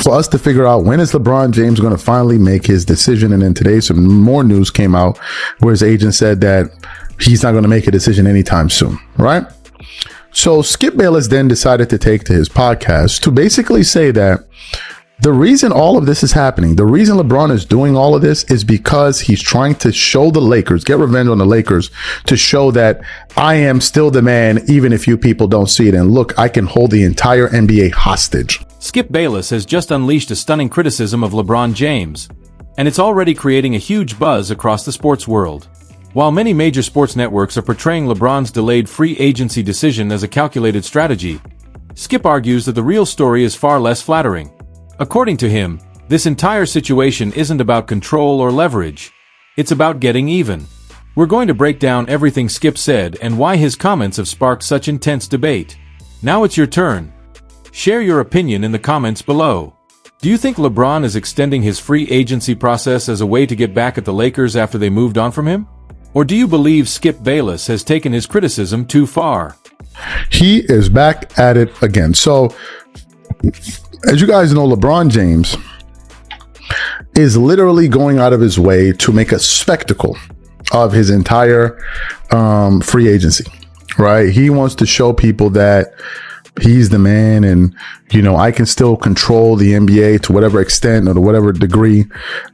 for us to figure out when is LeBron James going to finally make his decision. And then today some more news came out where his agent said that he's not going to make a decision anytime soon, right? So Skip Bayless then decided to take to his podcast to basically say that the reason all of this is happening, the reason LeBron is doing all of this is because he's trying to show the Lakers, get revenge on the Lakers, to show that I am still the man, even if you people don't see it. And look, I can hold the entire NBA hostage. Skip Bayless has just unleashed a stunning criticism of LeBron James, and it's already creating a huge buzz across the sports world. While many major sports networks are portraying LeBron's delayed free agency decision as a calculated strategy, Skip argues that the real story is far less flattering. According to him, this entire situation isn't about control or leverage. It's about getting even. We're going to break down everything Skip said and why his comments have sparked such intense debate. Now it's your turn. Share your opinion in the comments below. Do you think LeBron is extending his free agency process as a way to get back at the Lakers after they moved on from him? Or do you believe Skip Bayless has taken his criticism too far? He is back at it again. So, as you guys know, LeBron James is literally going out of his way to make a spectacle of his entire free agency, right? He wants to show people that he's the man and, you know, I can still control the NBA to whatever extent or to whatever degree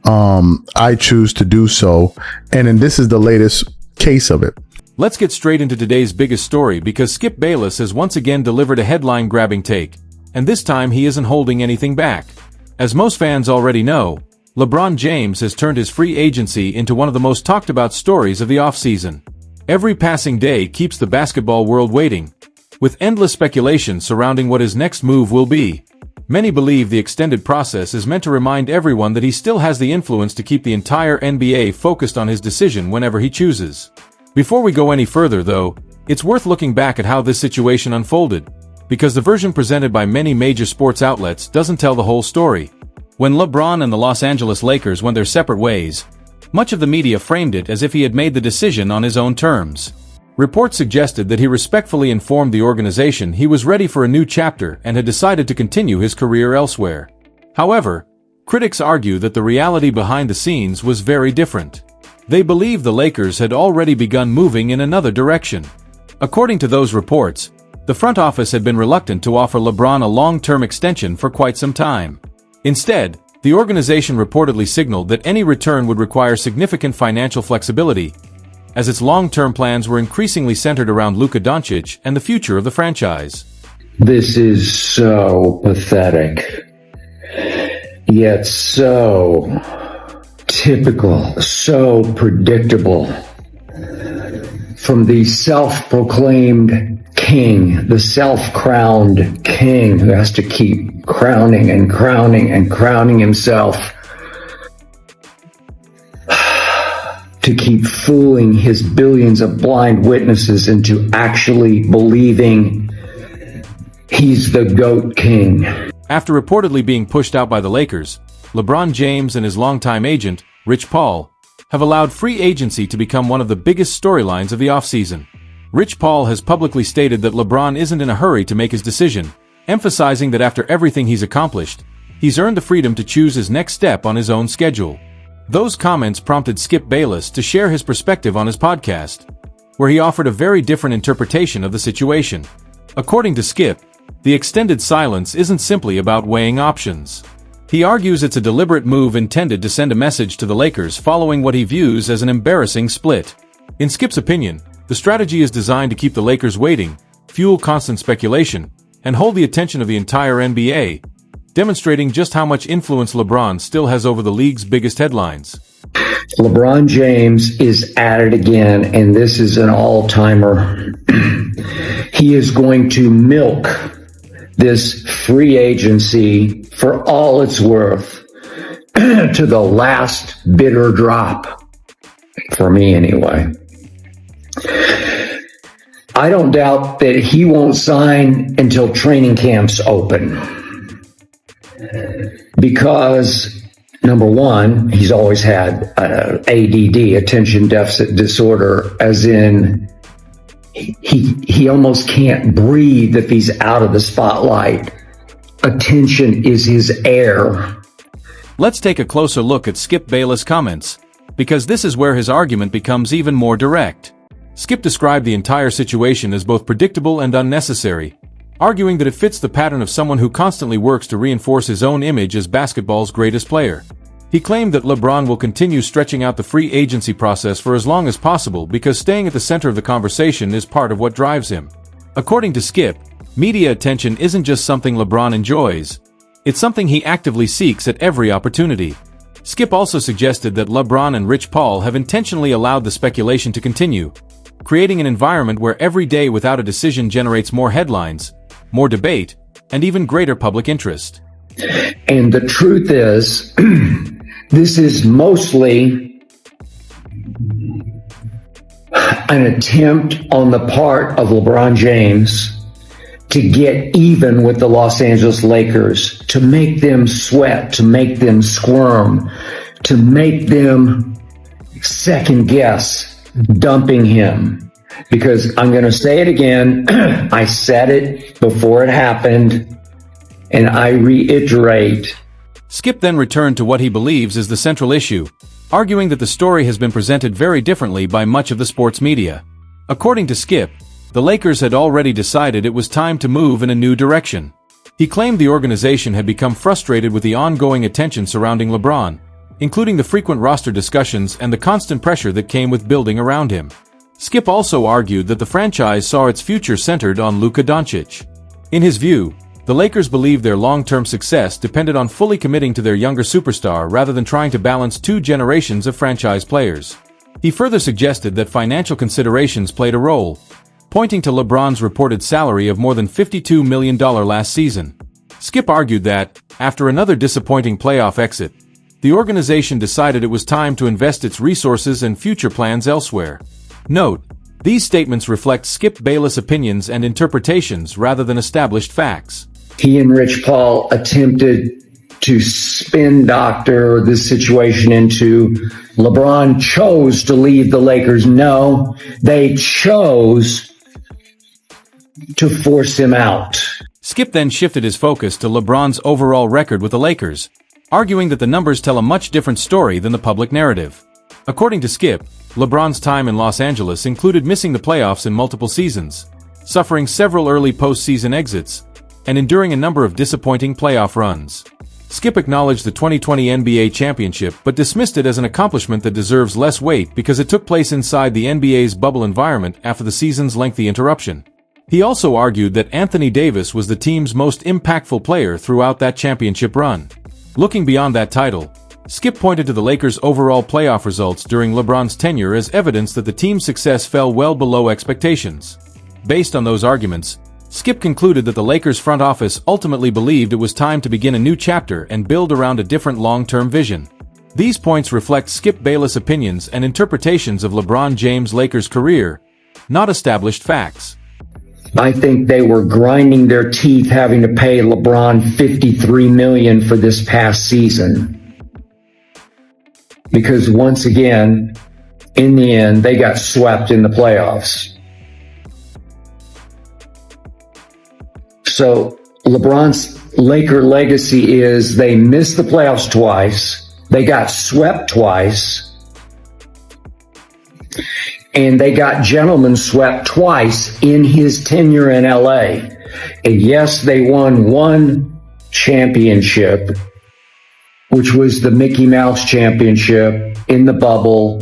I choose to do so. And then this is the latest case of it. Let's get straight into today's biggest story because Skip Bayless has once again delivered a headline-grabbing take, and this time he isn't holding anything back. As most fans already know, LeBron James has turned his free agency into one of the most talked-about stories of the offseason. Every passing day keeps the basketball world waiting, with endless speculation surrounding what his next move will be. Many believe the extended process is meant to remind everyone that he still has the influence to keep the entire NBA focused on his decision whenever he chooses. Before we go any further, though, it's worth looking back at how this situation unfolded, because the version presented by many major sports outlets doesn't tell the whole story. When LeBron and the Los Angeles Lakers went their separate ways, much of the media framed it as if he had made the decision on his own terms. Reports suggested that he respectfully informed the organization he was ready for a new chapter and had decided to continue his career elsewhere. However, critics argue that the reality behind the scenes was very different. They believe the Lakers had already begun moving in another direction. According to those reports, the front office had been reluctant to offer LeBron a long-term extension for quite some time. Instead, the organization reportedly signaled that any return would require significant financial flexibility, as its long-term plans were increasingly centered around Luka Dončić and the future of the franchise. This is so pathetic, yet so typical, so predictable. From the self-proclaimed king, the self-crowned king who has to keep crowning and crowning and crowning himself, to keep fooling his billions of blind witnesses into actually believing he's the GOAT king. After reportedly being pushed out by the Lakers, LeBron James and his longtime agent, Rich Paul, have allowed free agency to become one of the biggest storylines of the offseason. Rich Paul has publicly stated that LeBron isn't in a hurry to make his decision, emphasizing that after everything he's accomplished, he's earned the freedom to choose his next step on his own schedule. Those comments prompted Skip Bayless to share his perspective on his podcast, where he offered a very different interpretation of the situation. According to Skip, the extended silence isn't simply about weighing options. He argues it's a deliberate move intended to send a message to the Lakers following what he views as an embarrassing split. In Skip's opinion, the strategy is designed to keep the Lakers waiting, fuel constant speculation, and hold the attention of the entire NBA, demonstrating just how much influence LeBron still has over the league's biggest headlines. LeBron James is at it again, and this is an all-timer. He is going to milk this free agency for all it's worth to the last bitter drop, for me anyway. I don't doubt that he won't sign until training camps open. Because, number one, he's always had ADD, attention deficit disorder, as in he almost can't breathe if he's out of the spotlight. attention is his heir. Let's take a closer look at Skip Bayless' comments, because this is where his argument becomes even more direct. Skip described the entire situation as both predictable and unnecessary, arguing that it fits the pattern of someone who constantly works to reinforce his own image as basketball's greatest player. He claimed that LeBron will continue stretching out the free agency process for as long as possible because staying at the center of the conversation is part of what drives him. According to Skip, media attention isn't just something LeBron enjoys, it's something he actively seeks at every opportunity. Skip also suggested that LeBron and Rich Paul have intentionally allowed the speculation to continue, creating an environment where every day without a decision generates more headlines, more debate, and even greater public interest. And the truth is, this is mostly an attempt on the part of LeBron James to get even with the Los Angeles Lakers, to make them sweat, to make them squirm, to make them second guess dumping him. Because I'm going to say it again, I said it before it happened, and I reiterate. Skip then returned to what he believes is the central issue, arguing that the story has been presented very differently by much of the sports media. According to Skip, the Lakers had already decided it was time to move in a new direction. He claimed the organization had become frustrated with the ongoing attention surrounding LeBron, including the frequent roster discussions and the constant pressure that came with building around him. Skip also argued that the franchise saw its future centered on Luka Dončić. In his view, the Lakers believed their long-term success depended on fully committing to their younger superstar rather than trying to balance two generations of franchise players. He further suggested that financial considerations played a role, pointing to LeBron's reported salary of more than $52 million last season. Skip argued that, after another disappointing playoff exit, the organization decided it was time to invest its resources and future plans elsewhere. Note, these statements reflect Skip Bayless' opinions and interpretations rather than established facts. He and Rich Paul attempted to spin doctor this situation into LeBron chose to leave the Lakers. No, they chose to force him out. Skip then shifted his focus to LeBron's overall record with the Lakers, arguing that the numbers tell a much different story than the public narrative. According to Skip, LeBron's time in Los Angeles included missing the playoffs in multiple seasons, suffering several early postseason exits, and enduring a number of disappointing playoff runs. Skip acknowledged the 2020 NBA championship but dismissed it as an accomplishment that deserves less weight because it took place inside the NBA's bubble environment after the season's lengthy interruption. He also argued that Anthony Davis was the team's most impactful player throughout that championship run. Looking beyond that title, Skip pointed to the Lakers' overall playoff results during LeBron's tenure as evidence that the team's success fell well below expectations. Based on those arguments, Skip concluded that the Lakers' front office ultimately believed it was time to begin a new chapter and build around a different long-term vision. These points reflect Skip Bayless' opinions and interpretations of LeBron James' Lakers' career, not established facts. I think they were grinding their teeth having to pay LeBron $53 million for this past season. Because once again, in the end, they got swept in the playoffs. So LeBron's Laker legacy is they missed the playoffs twice, they got swept twice, and they got gentlemen swept twice in his tenure in LA. And yes, they won one championship, which was the Mickey Mouse Championship in the bubble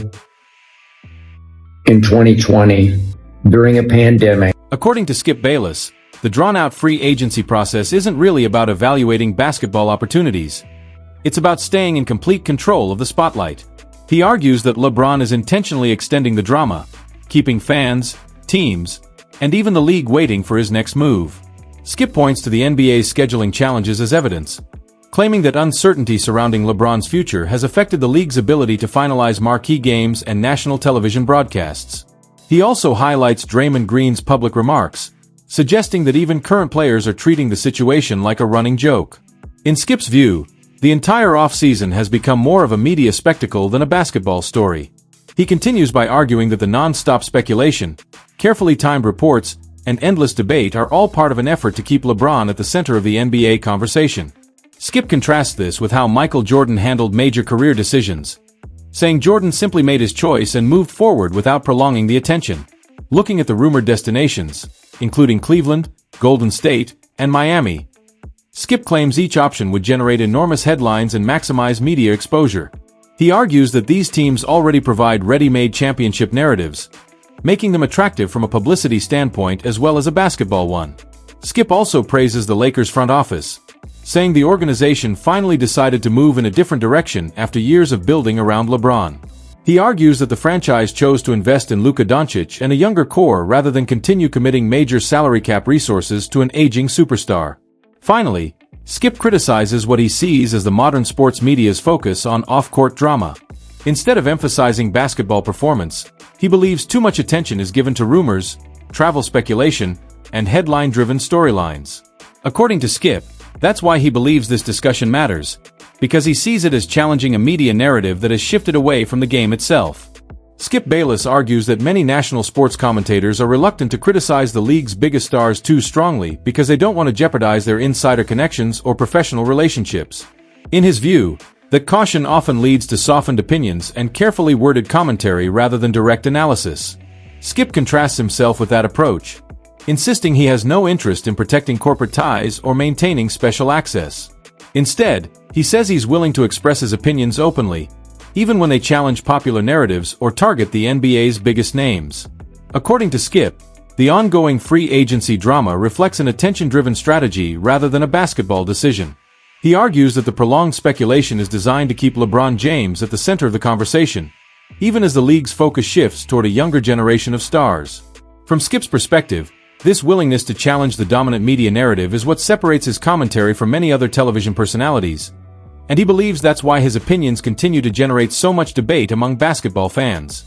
in 2020 during a pandemic. According to Skip Bayless, the drawn-out free agency process isn't really about evaluating basketball opportunities. It's about staying in complete control of the spotlight. He argues that LeBron is intentionally extending the drama, keeping fans, teams, and even the league waiting for his next move. Skip points to the NBA's scheduling challenges as evidence, claiming that uncertainty surrounding LeBron's future has affected the league's ability to finalize marquee games and national television broadcasts. He also highlights Draymond Green's public remarks, suggesting that even current players are treating the situation like a running joke. In Skip's view, the entire offseason has become more of a media spectacle than a basketball story. He continues by arguing that the non-stop speculation, carefully timed reports, and endless debate are all part of an effort to keep LeBron at the center of the NBA conversation. Skip contrasts this with how Michael Jordan handled major career decisions, saying Jordan simply made his choice and moved forward without prolonging the attention. Looking at the rumored destinations, including Cleveland, Golden State, and Miami, Skip claims each option would generate enormous headlines and maximize media exposure. He argues that these teams already provide ready-made championship narratives, making them attractive from a publicity standpoint as well as a basketball one. Skip also praises the Lakers front office, saying the organization finally decided to move in a different direction after years of building around LeBron. He argues that the franchise chose to invest in Luka Dončić and a younger core rather than continue committing major salary cap resources to an aging superstar. Finally, Skip criticizes what he sees as the modern sports media's focus on off-court drama. Instead of emphasizing basketball performance, he believes too much attention is given to rumors, travel speculation, and headline-driven storylines. According to Skip, that's why he believes this discussion matters, because he sees it as challenging a media narrative that has shifted away from the game itself. Skip Bayless argues that many national sports commentators are reluctant to criticize the league's biggest stars too strongly because they don't want to jeopardize their insider connections or professional relationships. In his view, that caution often leads to softened opinions and carefully worded commentary rather than direct analysis. Skip contrasts himself with that approach, insisting he has no interest in protecting corporate ties or maintaining special access. Instead, he says he's willing to express his opinions openly, even when they challenge popular narratives or target the NBA's biggest names. According to Skip, the ongoing free agency drama reflects an attention-driven strategy rather than a basketball decision. He argues that the prolonged speculation is designed to keep LeBron James at the center of the conversation, even as the league's focus shifts toward a younger generation of stars. From Skip's perspective, this willingness to challenge the dominant media narrative is what separates his commentary from many other television personalities, and he believes that's why his opinions continue to generate so much debate among basketball fans.